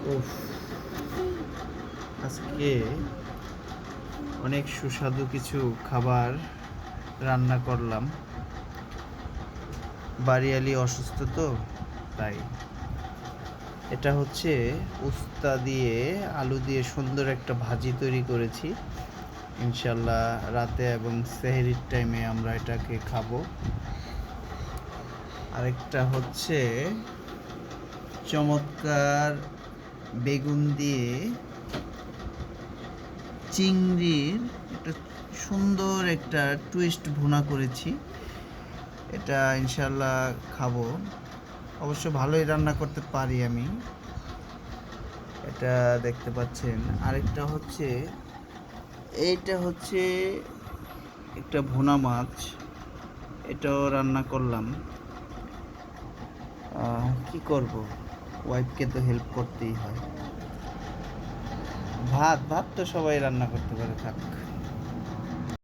উফ, আজকে অনেক সুস্বাদু কিছু খাবার রান্না করলাম। বাড়িয়ালি অসুস্থ তো, তাই। এটা হচ্ছে উস্তা দিয়ে আলু দিয়ে সুন্দর একটা ভাজি তৈরি করেছি। ইনশাল্লাহ রাতে এবং সেহরির টাইমে আমরা এটাকে খাবো। আরেকটা হচ্ছে চমৎকার বেগুন দিয়ে চিংড়ির একটা সুন্দর একটা টুইস্ট ভুনা করেছি। এটা ইনশাল্লাহ খাবো। অবশ্য ভালোই রান্না করতে পারি আমি। এটা দেখতে পাচ্ছেন। আরেকটা হচ্ছে, এইটা হচ্ছে একটা ভুনা মাছ। এটাও রান্না করলাম। কি করব, ওয়াইফকে তো হেল্প করতেই হয়। ভাত ভাত তো সবাই রান্না করতে পারে, থাক।